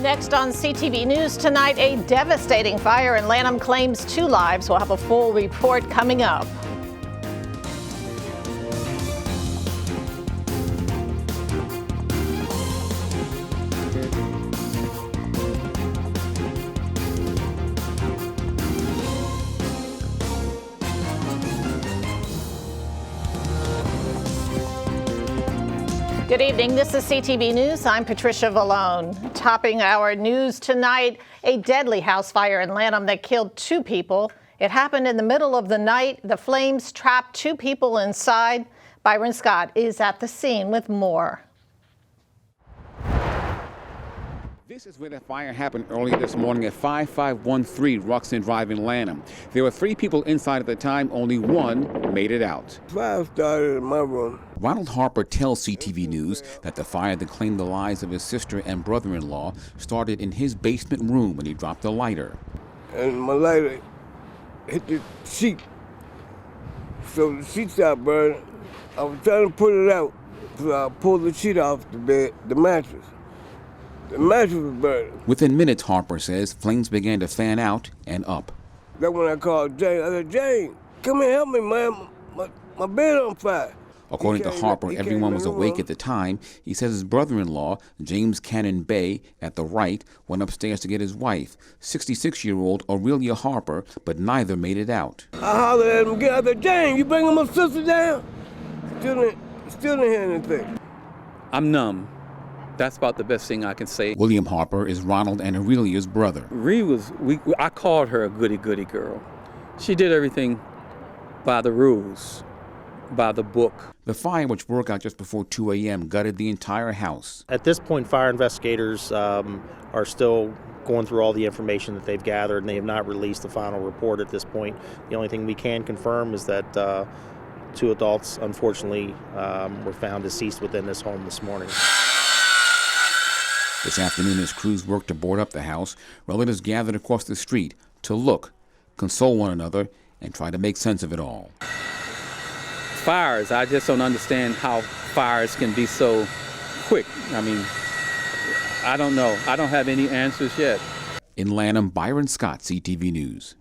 Next on CTV News tonight, a devastating fire in Lanham claims 2 lives. We'll have a full report coming up. Good evening. This is CTV News. I'm Patricia Vallone. Topping our news tonight, a deadly house fire in Lanham that killed 2 people. It happened in the middle of the night. The flames trapped 2 people inside. Byron Scott is at the scene with more. This is where the fire happened early this morning at 5513 Ruxton Drive in Lanham. There were 3 people inside at the time. Only 1 made it out. Fire started in my room. Ronald Harper tells CTV News that the fire that claimed the lives of his sister and brother-in-law started in his basement room when he dropped a lighter. And my lighter hit the sheet. So the sheet stopped burning. I was trying to put it out, so I pulled the sheet off the bed, the mattress. The mattress was burning. Within minutes, Harper says, flames began to fan out and up. That's when I called Jane. I said, Jane, come and help me, man. My bed on fire. According to Harper, everyone was awake at the time. He says his brother-in-law, James Cannon Bay, at the right, went upstairs to get his wife, 66-year-old Aurelia Harper, but neither made it out. I hollered at him again. I said, Jane, you bringing my sister down? Still didn't hear anything. I'm numb. That's about the best thing I can say. William Harper is Ronald and Aurelia's brother. I called her a goody-goody girl. She did everything by the rules, by the book. The fire, which broke out just before 2 a.m., gutted the entire house. At this point, fire investigators are still going through all the information that they've gathered, and they have not released the final report at this point. The only thing we can confirm is that 2 adults, unfortunately, were found deceased within this home this morning. This afternoon, as crews worked to board up the house, relatives gathered across the street to look, console one another, and try to make sense of it all. Fires, I just don't understand how fires can be so quick. I mean, I don't know. I don't have any answers yet. In Lanham, Byron Scott, CTV News.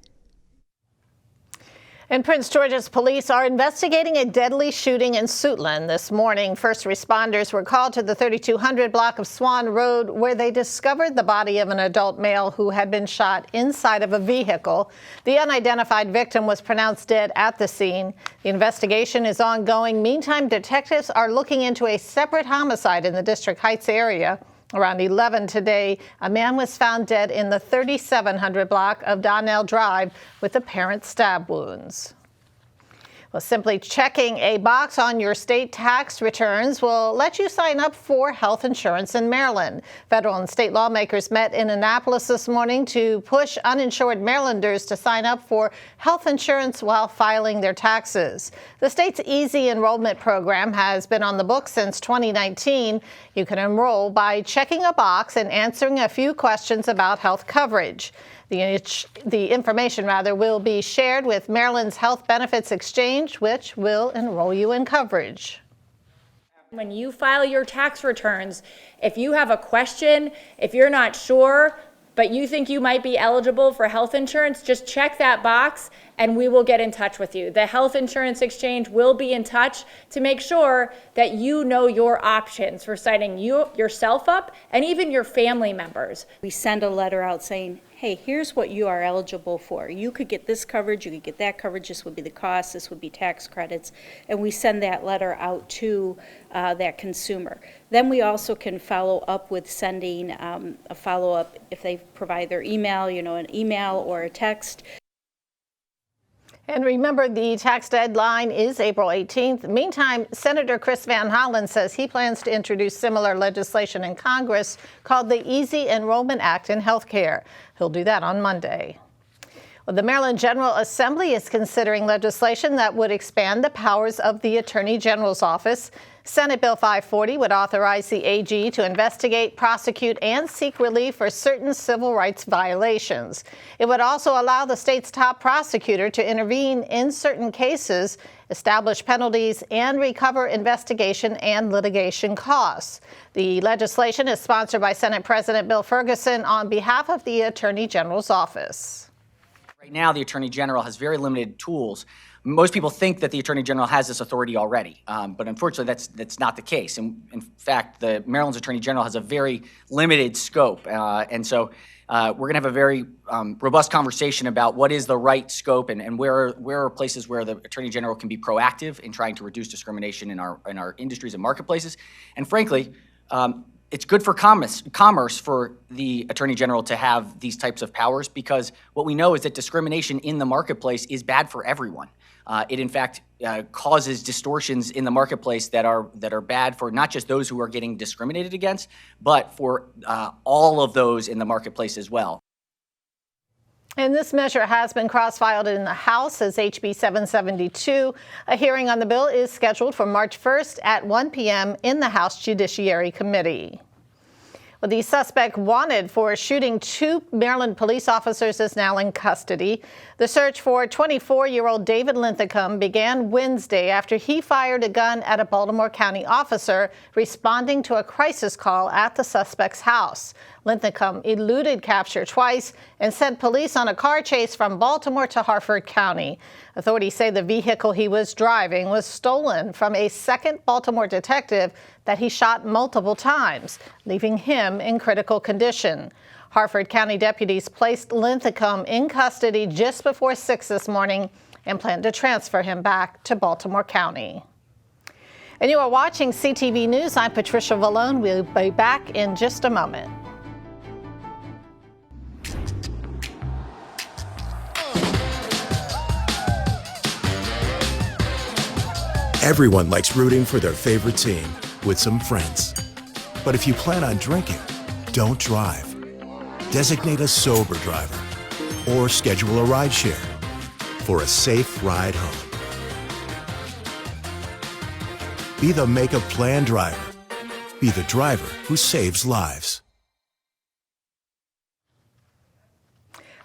And Prince George's police are investigating a deadly shooting in Suitland this morning. First responders were called to the 3200 block of Swan Road, where they discovered the body of an adult male who had been shot inside of a vehicle. The unidentified victim was pronounced dead at the scene. The investigation is ongoing. Meantime, detectives are looking into a separate homicide in the District Heights area. Around 11 today, a man was found dead in the 3700 block of Donnell Drive with apparent stab wounds. Well, simply checking a box on your state tax returns will let you sign up for health insurance in Maryland. Federal and state lawmakers met in Annapolis this morning to push uninsured Marylanders to sign up for health insurance while filing their taxes. The state's Easy Enrollment program has been on the books since 2019. You can enroll by checking a box and answering a few questions about health coverage. The information will be shared with Maryland's Health Benefits Exchange, which will enroll you in coverage. When you file your tax returns, if you have a question, if you're not sure, but you think you might be eligible for health insurance, just check that box and we will get in touch with you. The Health Insurance Exchange will be in touch to make sure that you know your options for signing yourself up and even your family members. We send a letter out saying, hey, here's what you are eligible for. You could get this coverage, you could get that coverage, this would be the cost, this would be tax credits, and we send that letter out to that consumer. Then we also can follow up with sending a follow-up if they provide their email, an email or a text. And remember, the tax deadline is April 18th. Meantime, Senator Chris Van Hollen says he plans to introduce similar legislation in Congress called the Easy Enrollment Act in healthcare. He'll do that on Monday. Well, the Maryland General Assembly is considering legislation that would expand the powers of the Attorney General's office. Senate Bill 540 would authorize the AG to investigate, prosecute, and seek relief for certain civil rights violations. It would also allow the state's top prosecutor to intervene in certain cases establish penalties, and recover investigation and litigation costs. The legislation is sponsored by Senate President Bill Ferguson on behalf of the Attorney General's office. Right now, the Attorney General has very limited tools. Most people think that the Attorney General has this authority already, but unfortunately that's not the case. And in fact, the Maryland's Attorney General has a very limited scope. And so we're going to have a very robust conversation about what is the right scope and where are places where the Attorney General can be proactive in trying to reduce discrimination in our industries and marketplaces. And frankly, it's good for commerce for the Attorney General to have these types of powers, because what we know is that discrimination in the marketplace is bad for everyone. It in fact causes distortions in the marketplace that are bad for not just those who are getting discriminated against, but for all of those in the marketplace as well. And this measure has been cross-filed in the House as HB 772. A hearing on the bill is scheduled for March 1st at 1 p.m. in the House Judiciary Committee. Well, the suspect wanted for shooting 2 Maryland police officers is now in custody. The search for 24-year-old David Linthicum began Wednesday after he fired a gun at a Baltimore County officer responding to a crisis call at the suspect's house. Linthicum eluded capture twice and sent police on a car chase from Baltimore to Harford County. Authorities say the vehicle he was driving was stolen from a second Baltimore detective that he shot multiple times, leaving him in critical condition. Harford County deputies placed Linthicum in custody just before 6 this morning and plan to transfer him back to Baltimore County. And you are watching CTV News. I'm Patricia Vallone. We'll be back in just a moment. Everyone likes rooting for their favorite team with some friends. But if you plan on drinking, don't drive. Designate a sober driver or schedule a rideshare for a safe ride home. Be the make a plan driver. Be the driver who saves lives.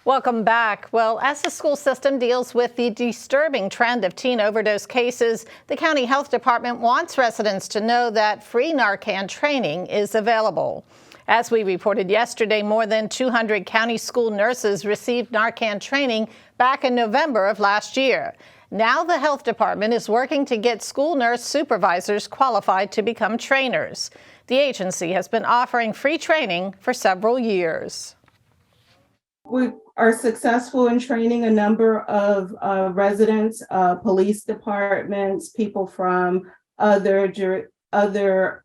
Welcome back. Well, as the school system deals with the disturbing trend of teen overdose cases, the county health department wants residents to know that free Narcan training is available. As we reported yesterday, more than 200 county school nurses received Narcan training back in November of last year. Now the health department is working to get school nurse supervisors qualified to become trainers. The agency has been offering free training for several years. We are successful in training a number of residents, police departments, people from other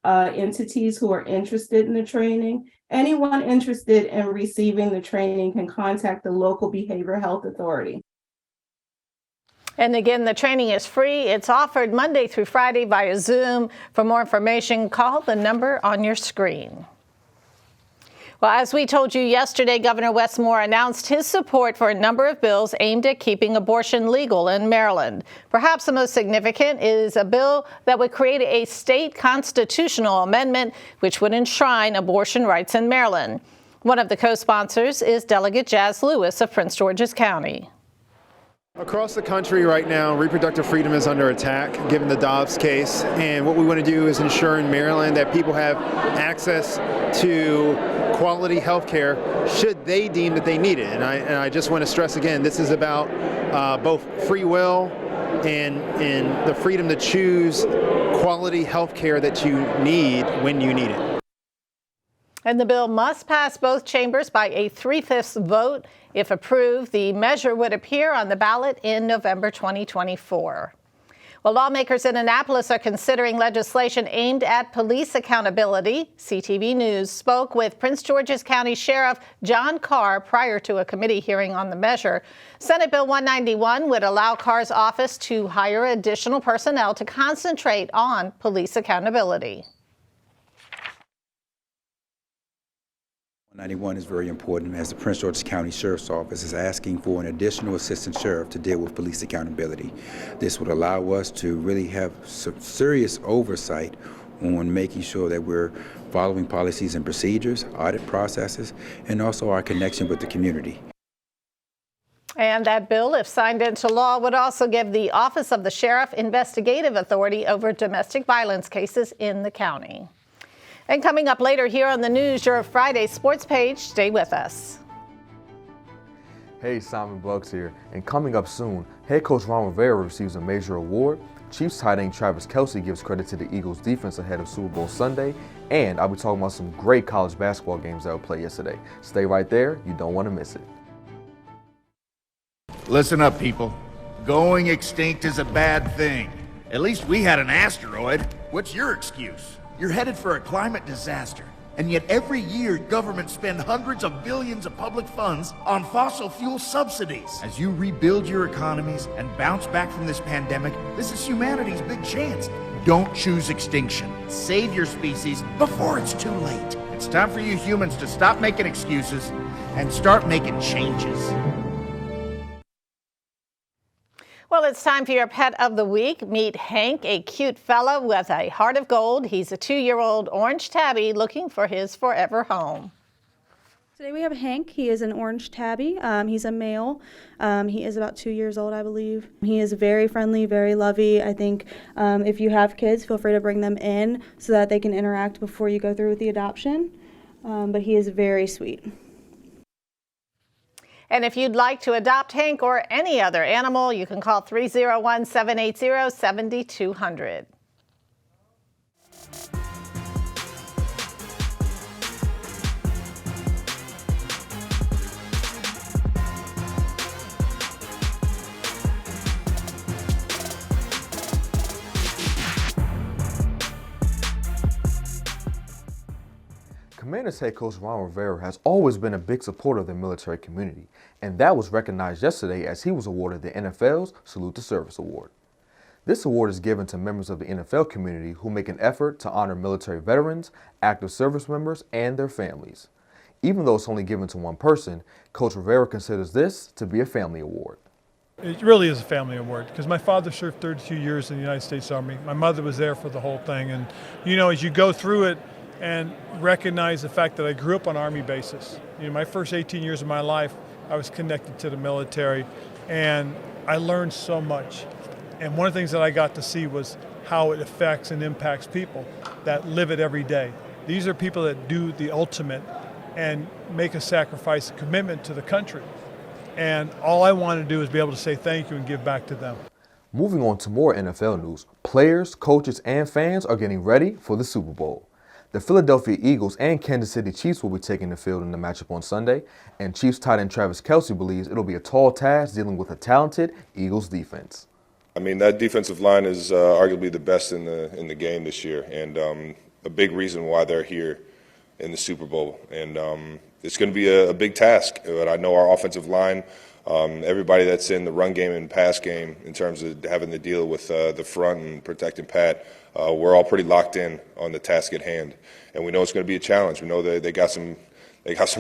entities who are interested in the training. Anyone interested in receiving the training can contact the local behavioral health authority. And again, the training is free. It's offered Monday through Friday via Zoom. For more information, call the number on your screen. Well, as we told you yesterday, Governor Wes Moore announced his support for a number of bills aimed at keeping abortion legal in Maryland. Perhaps the most significant is a bill that would create a state constitutional amendment which would enshrine abortion rights in Maryland. One of the co-sponsors is Delegate Jazz Lewis of Prince George's County. Across the country right now, reproductive freedom is under attack given the Dobbs case, and what we want to do is ensure in Maryland that people have access to quality health care should they deem that they need it. And I just want to stress again, this is about both free will and the freedom to choose quality health care that you need when you need it. And the bill must pass both chambers by a 3/5 vote. If approved, the measure would appear on the ballot in November 2024. Well, lawmakers in Annapolis are considering legislation aimed at police accountability. CTV News spoke with Prince George's County Sheriff John Carr prior to a committee hearing on the measure. Senate Bill 191 would allow Carr's office to hire additional personnel to concentrate on police accountability. 191 is very important as the Prince George's County Sheriff's Office is asking for an additional assistant sheriff to deal with police accountability. This would allow us to really have some serious oversight on making sure that we're following policies and procedures, audit processes, and also our connection with the community. And that bill, if signed into law, would also give the Office of the Sheriff investigative authority over domestic violence cases in the county. And coming up later here on the news, your Friday sports page. Stay with us. Hey, Simon Bugs here. And coming up soon, head coach Ron Rivera receives a major award. Chiefs tight end Travis Kelce gives credit to the Eagles defense ahead of Super Bowl Sunday. And I'll be talking about some great college basketball games that were played yesterday. Stay right there. You don't want to miss it. Listen up, people. Going extinct is a bad thing. At least we had an asteroid. What's your excuse? You're headed for a climate disaster. And yet every year, governments spend hundreds of billions of public funds on fossil fuel subsidies. As you rebuild your economies and bounce back from this pandemic, this is humanity's big chance. Don't choose extinction. Save your species before it's too late. It's time for you humans to stop making excuses and start making changes. Well, it's time for your pet of the week. Meet Hank, a cute fella with a heart of gold. He's a 2-year-old orange tabby looking for his forever home. Today we have Hank. He is an orange tabby. He's a male. He is about 2 years old, I believe. He is very friendly, very lovey. I think if you have kids, feel free to bring them in so that they can interact before you go through with the adoption. But he is very sweet. And if you'd like to adopt Hank or any other animal, you can call 301-780-7200. Commanders head coach Ron Rivera has always been a big supporter of the military community, and that was recognized yesterday as he was awarded the NFL's Salute to Service Award. This award is given to members of the NFL community who make an effort to honor military veterans, active service members, and their families. Even though it's only given to one person, Coach Rivera considers this to be a family award. It really is a family award because my father served 32 years in the United States Army. My mother was there for the whole thing, and as you go through it, and recognize the fact that I grew up on Army bases. My first 18 years of my life, I was connected to the military, and I learned so much. And one of the things that I got to see was how it affects and impacts people that live it every day. These are people that do the ultimate and make a sacrifice, a commitment to the country. And all I want to do is be able to say thank you and give back to them. Moving on to more NFL news, players, coaches, and fans are getting ready for the Super Bowl. The Philadelphia Eagles and Kansas City Chiefs will be taking the field in the matchup on Sunday, and Chiefs tight end Travis Kelce believes it'll be a tall task dealing with a talented Eagles defense. I mean, that defensive line is arguably the best in the game this year, and a big reason why they're here in the Super Bowl. And it's going to be a big task. But I know our offensive line, everybody that's in the run game and pass game, in terms of having to deal with the front and protecting Pat, we're all pretty locked in on the task at hand, and we know it's going to be a challenge. We know that they got some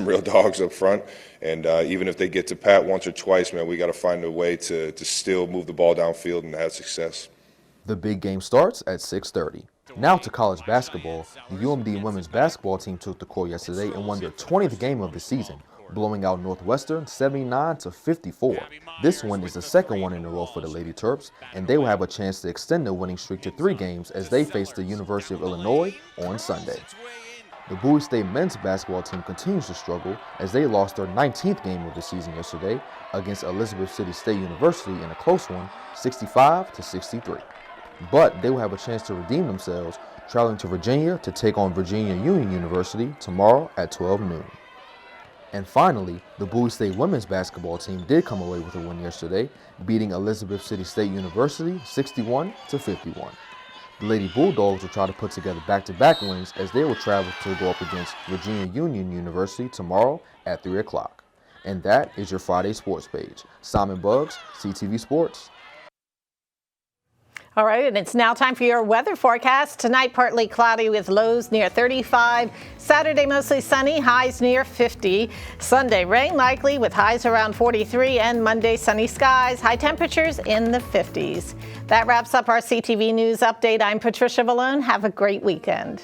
real dogs up front, and even if they get to Pat once or twice, man, we got to find a way to still move the ball downfield and have success. The big game starts at 6:30. Now to college basketball. The UMD women's basketball team took the court yesterday and won their 20th game of the season, blowing out Northwestern 79-54. This one is the second one in a row for the Lady Terps, and they will have a chance to extend their winning streak to 3 games as they face the University of Illinois on Sunday. The Bowie State men's basketball team continues to struggle as they lost their 19th game of the season yesterday against Elizabeth City State University in a close one, 65-63. But they will have a chance to redeem themselves, traveling to Virginia to take on Virginia Union University tomorrow at 12 noon. And finally, the Bowie State women's basketball team did come away with a win yesterday, beating Elizabeth City State University 61-51. The Lady Bulldogs will try to put together back-to-back wins as they will travel to go up against Virginia Union University tomorrow at 3 o'clock. And that is your Friday sports page. Simon Bugs, CTV Sports. All right, and it's now time for your weather forecast. Tonight, partly cloudy with lows near 35. Saturday, mostly sunny, highs near 50. Sunday, rain likely with highs around 43. And Monday, sunny skies, high temperatures in the 50s. That wraps up our CTV News Update. I'm Patricia Malone. Have a great weekend.